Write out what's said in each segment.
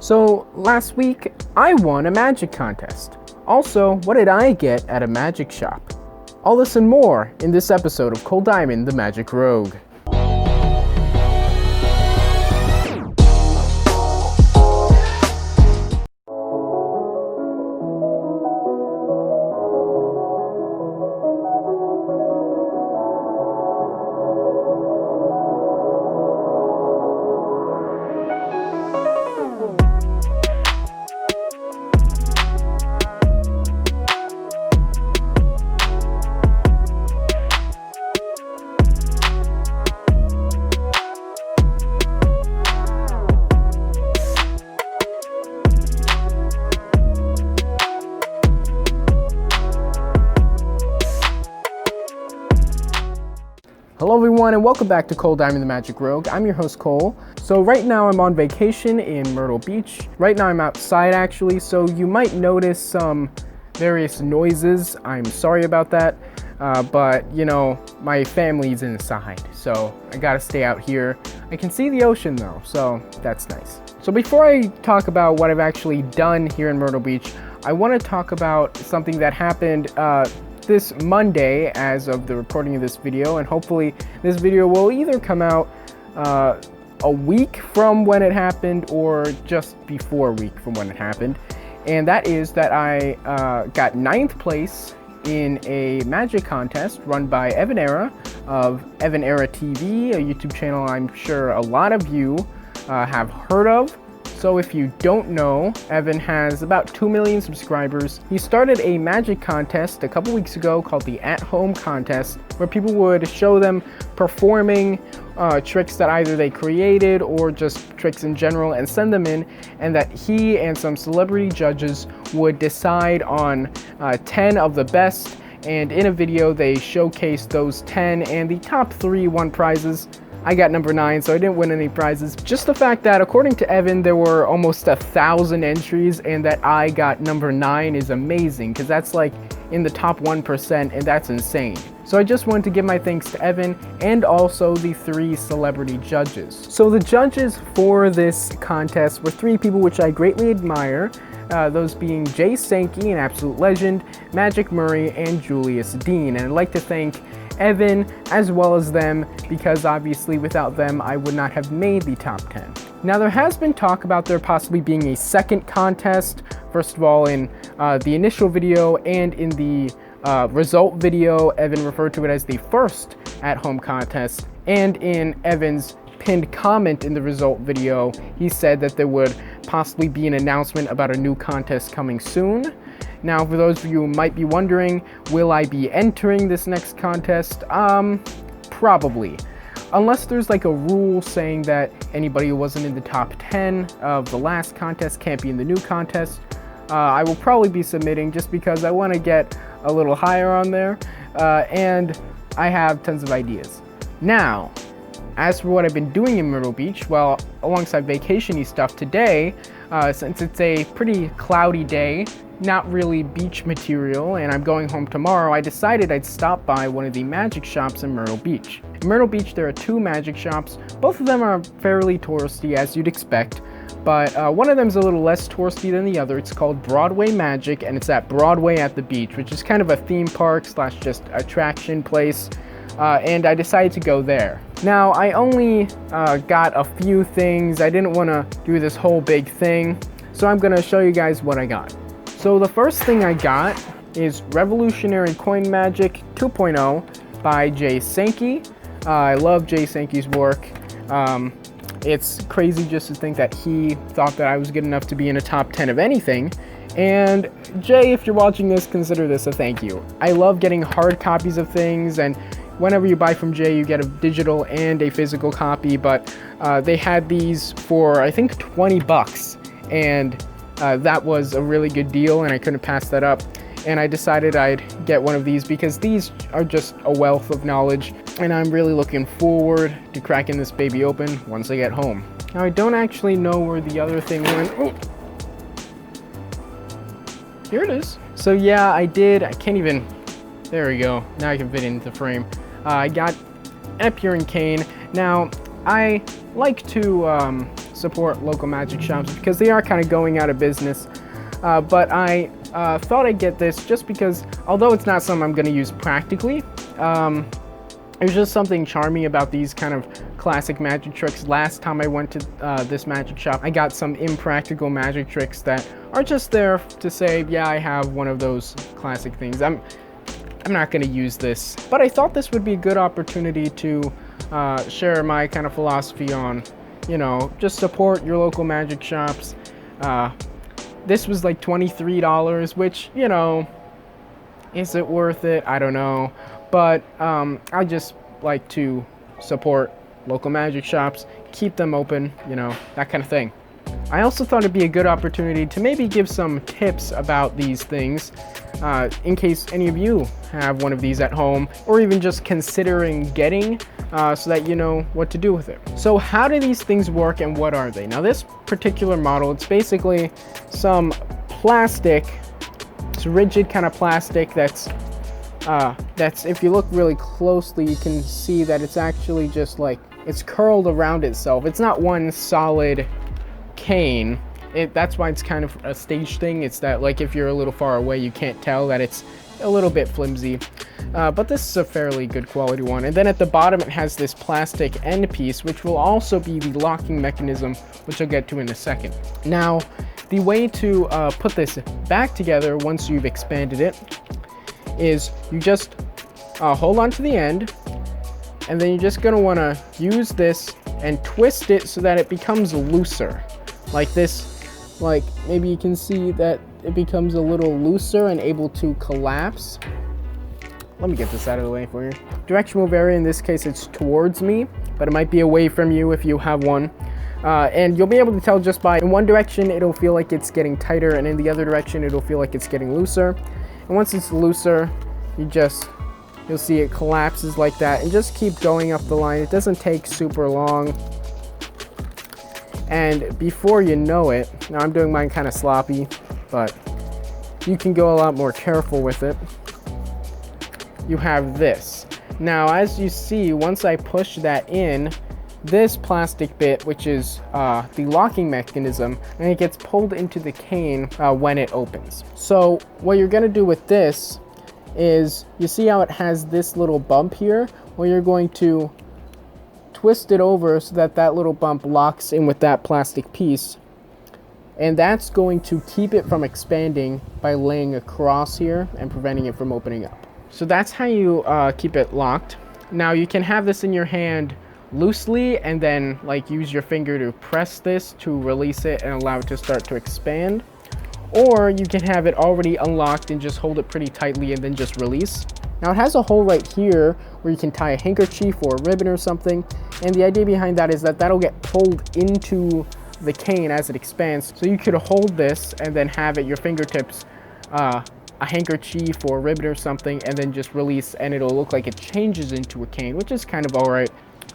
So last week, I won a magic contest. Also, what did I get at a magic shop? All this and more in this episode of Cole Diamond, the Magic Rogue. Hello everyone and welcome back to Cole Diamond, the Magic Rogue. I'm your host Cole. So right now I'm on vacation in Myrtle Beach. Right now I'm outside actually, so you might notice some various noises. I'm sorry about that, but you know, my family's inside, so I gotta stay out here. I can see the ocean though, so that's nice. So before I talk about what I've actually done here in Myrtle Beach, I want to talk about something that happened this Monday as of the recording of this video, and hopefully this video will either come out a week from when it happened or just before a week from when it happened. And that is that I got 9th place in a magic contest run by EvanEra of EvanEraTV, a YouTube channel I'm sure a lot of you have heard of. So if you don't know, Evan has about 2 million subscribers. He started a magic contest a couple weeks ago called the At-Home Contest, where people would show them performing tricks that either they created or just tricks in general and send them in, and that he and some celebrity judges would decide on 10 of the best, and in a video they showcased those 10 and the top 3 won prizes. I got number 9, so I didn't win any prizes. Just the fact that, according to Evan, there were almost 1,000 entries and that I got number 9 is amazing, because that's like in the top 1%, and that's insane. So I just wanted to give my thanks to Evan and also the 3 celebrity judges. So the judges for this contest were 3 people which I greatly admire, those being Jay Sankey, an absolute legend, Magic Murray, and Julius Dean. And I'd like to thank Evan as well as them, because obviously without them I would not have made the top 10. Now there has been talk about there possibly being a second contest. First of all, in the initial video and in the result video, Evan referred to it as the first at-home contest, and in Evan's pinned comment in the result video, he said that there would possibly be an announcement about a new contest coming soon. Now, for those of you who might be wondering, will I be entering this next contest? Probably. Unless there's like a rule saying that anybody who wasn't in the top 10 of the last contest can't be in the new contest, I will probably be submitting just because I want to get a little higher on there, and I have tons of ideas. Now, as for what I've been doing in Myrtle Beach, well, alongside vacation-y stuff today, since it's a pretty cloudy day, not really beach material, and I'm going home tomorrow, I decided I'd stop by one of the magic shops in Myrtle Beach. In Myrtle Beach, there are 2 magic shops. Both of them are fairly touristy, as you'd expect, but one of them is a little less touristy than the other. It's called Broadway Magic, and it's at Broadway at the beach, which is kind of a theme park slash just attraction place, and I decided to go there. Now, I only got a few things. I didn't want to do this whole big thing, so I'm going to show you guys what I got. So the first thing I got is Revolutionary Coin Magic 2.0 by Jay Sankey. I love Jay Sankey's work. It's crazy just to think that he thought that I was good enough to be in a top 10 of anything. And Jay, if you're watching this, consider this a thank you. I love getting hard copies of things, and whenever you buy from Jay, you get a digital and a physical copy, but they had these for, I think, 20 bucks. And that was a really good deal, and I couldn't pass that up. And I decided I'd get one of these because these are just a wealth of knowledge, and I'm really looking forward to cracking this baby open once I get home. Now, I don't actually know where the other thing went. Oh. Here it is. So yeah, I can't even, there we go. Now I can fit it into the frame. I got Epic Cane. Now, I like to support local magic shops because they are kind of going out of business. But I thought I'd get this just because, although it's not something I'm going to use practically, there's just something charming about these kind of classic magic tricks. Last time I went to this magic shop, I got some impractical magic tricks that are just there to say, yeah, I have one of those classic things. I'm not going to use this, but I thought this would be a good opportunity to share my kind of philosophy on, you know, just support your local magic shops. This was like $23, which, you know, is it worth it? I don't know. But I just like to support local magic shops, keep them open, you know, that kind of thing. I also thought it'd be a good opportunity to maybe give some tips about these things in case any of you have one of these at home or even just considering getting so that you know what to do with it. So how do these things work and what are they? Now this particular model, it's basically some plastic, it's rigid kind of plastic that's if you look really closely, you can see that it's actually just like, it's curled around itself. It's not one solid cane. That's why it's kind of a stage thing. It's that, like, if you're a little far away, you can't tell that it's a little bit flimsy. But this is a fairly good quality one. And then at the bottom, it has this plastic end piece, which will also be the locking mechanism, which I'll get to in a second. Now, the way to put this back together once you've expanded it is you just hold on to the end, and then you're just going to want to use this and twist it so that it becomes looser like this. Like, maybe you can see that it becomes a little looser and able to collapse. Let me get this out of the way for you. Direction will vary. In this case, it's towards me, but it might be away from you if you have one. And you'll be able to tell just by, in one direction it'll feel like it's getting tighter, and in the other direction it'll feel like it's getting looser. And once it's looser, you'll see it collapses like that, and just keep going up the line. It doesn't take super long. And before you know it, now I'm doing mine kind of sloppy, but you can go a lot more careful with it. You have this. Now, as you see, once I push that in, this plastic bit, which is the locking mechanism, and it gets pulled into the cane when it opens. So what you're gonna do with this is, you see how it has this little bump here? Well, you're going to twist it over so that that little bump locks in with that plastic piece. And that's going to keep it from expanding by laying across here and preventing it from opening up. So that's how you keep it locked. Now you can have this in your hand loosely and then like use your finger to press this to release it and allow it to start to expand, or you can have it already unlocked and just hold it pretty tightly and then just release. Now it has a hole right here where you can tie a handkerchief or a ribbon or something, and the idea behind that is that that'll get pulled into the cane as it expands. So you could hold this and then have at your fingertips a handkerchief or a ribbon or something, and then just release, and it'll look like it changes into a cane, which is kind of all right.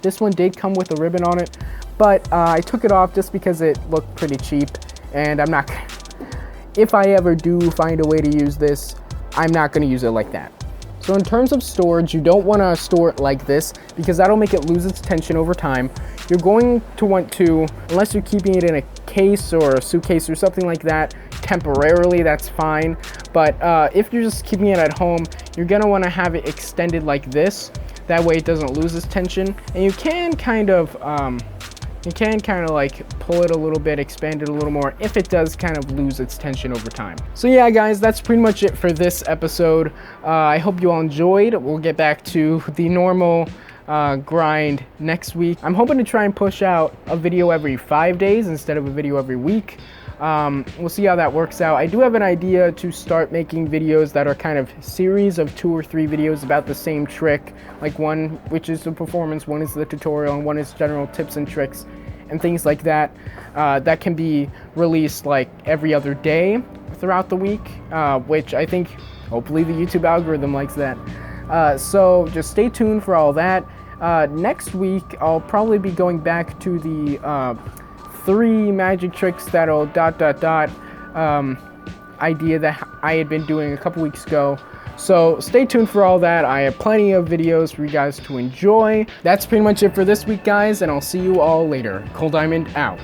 This one did come with a ribbon on it, but I took it off just because it looked pretty cheap, and I'm not, if I ever do find a way to use this, I'm not going to use it like that. So in terms of storage, you don't want to store it like this because that'll make it lose its tension over time. You're going to want to, unless you're keeping it in a case or a suitcase or something like that, temporarily, that's fine. But if you're just keeping it at home, you're going to want to have it extended like this. That way it doesn't lose its tension. And you can kind of like pull it a little bit, expand it a little more if it does kind of lose its tension over time. So yeah, guys, that's pretty much it for this episode. I hope you all enjoyed. We'll get back to the normal grind next week. I'm hoping to try and push out a video every 5 days instead of a video every week. We'll see how that works out. I do have an idea to start making videos that are kind of series of 2 or 3 videos about the same trick, like one which is the performance, one is the tutorial, and one is general tips and tricks and things like that, that can be released like every other day throughout the week, which I think hopefully the YouTube algorithm likes that. So just stay tuned for all that. Next week I'll probably be going back to the 3 magic tricks that'll ... idea that I had been doing a couple weeks ago. So stay tuned for all that. I have plenty of videos for you guys to enjoy. That's pretty much it for this week, guys, and I'll see you all later. Cole Diamond out.